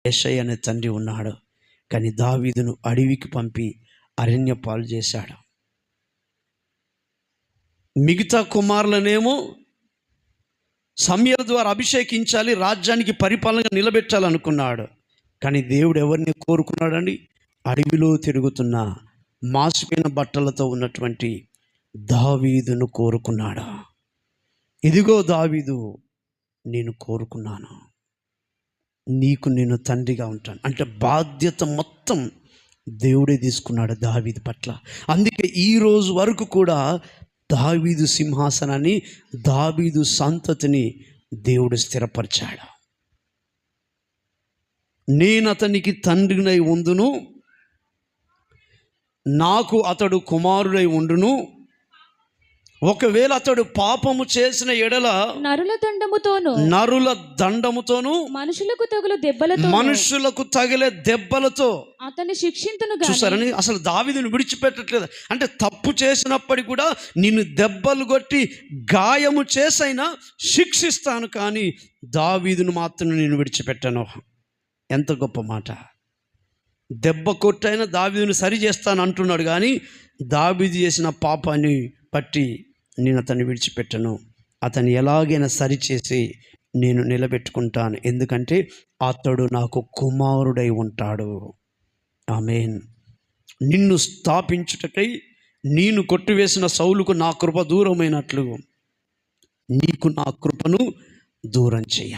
యెషయా అనే తండ్రి ఉన్నాడు, కానీ దావీదును అడవికి పంపి అరణ్య పాలు చేశాడు. మిగతా కుమారులనేమో సమూయేలు ద్వారా అభిషేకించాలి, రాజ్యానికి పరిపాలనగా నిలబెట్టాలనుకున్నాడు. కానీ దేవుడు ఎవరిని కోరుకున్నాడండి? అడవిలో తిరుగుతున్న మాసిపోయిన బట్టలతో ఉన్నటువంటి దావీదును కోరుకున్నాడు. ఇదిగో దావీదు, నేను కోరుకున్నాను, నీకు నేను తండ్రిగా ఉంటాను అంటే బాధ్యత మొత్తం దేవుడే తీసుకున్నాడు దావీదు పట్ల. అందుకే ఈరోజు వరకు కూడా దావీదు సింహాసనాన్ని, దావీదు సంతతిని దేవుడు స్థిరపరిచాడు. నేను అతనికి తండ్రినై ఉండును, నాకు అతడు కుమారుడై ఉండును. ఒకవేళ అతడు పాపము చేసిన ఎడల నరుల దండముతోను మనుషులకు తగిలే దెబ్బలతో అతన్ని శిక్షింతును. చూసారని అసలు దావీదును విడిచిపెట్టట్లేదు. అంటే తప్పు చేసినప్పటికీ కూడా నిన్ను దెబ్బలు కొట్టి గాయము చేసైనా శిక్షిస్తాను, కానీ దావీదును మాత్రం నేను విడిచిపెట్టాను. ఎంత గొప్ప మాట! దెబ్బ కొట్టైనా దావీదును సరి చేస్తాను అంటున్నాడు, కానీ దావీదు చేసిన పాపాన్ని బట్టి నేను అతన్ని విడిచిపెట్టను, అతన్ని ఎలాగైనా సరిచేసి నేను నిలబెట్టుకుంటాను, ఎందుకంటే అతడు నాకు కుమారుడై ఉంటాడు. ఆమేన్. నిన్ను స్థాపించుటకై నేను కొట్టివేసిన సౌలుకు నా కృప దూరమైనట్లు నీకు నా కృపను దూరం చేయ.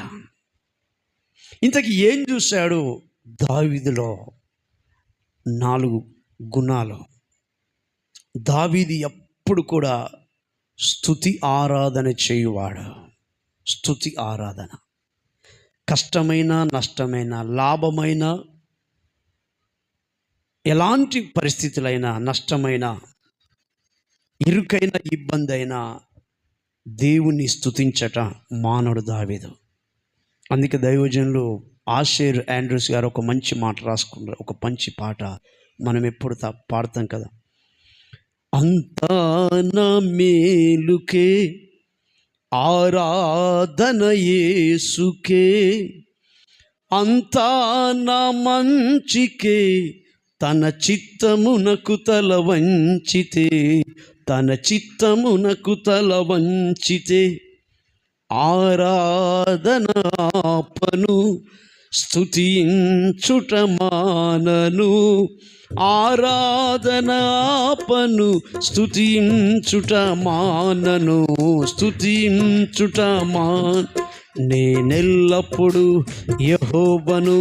ఇంతకీ ఏం చూశాడు దావీదులో? 4 గుణాలు. దావీదు ఎప్పుడు కూడా స్తుతి ఆరాధన చేయువాడు. స్తుతి ఆరాధన. కష్టమైన, నష్టమైన, లాభమైన, ఎలాంటి పరిస్థితులైనా, నష్టమైన, ఇరుకైన, ఇబ్బంది అయినా దేవుని స్తుతించట మానవుడు దావీదు. అందుకే దైవజనులు ఆషేర్ ఆండ్రూస్ గారు ఒక మంచి మాట రాసుకున్నారు, ఒక మంచి పాట మనం ఎప్పుడు పాడతాం కదా. అంతా నా మేలుకే ఆరాధన యేసుకే, అంతా నా మంచికే తన చిత్తమునకు తల వంచితే, తన చిత్తమునకు తల వంచితే ఆరాధన ఆపను స్తుతించుట మానను, ఆరాధన ఆపను స్తుతించుట మానను, స్తుతించుట నేనెల్లప్పుడు యెహోవాను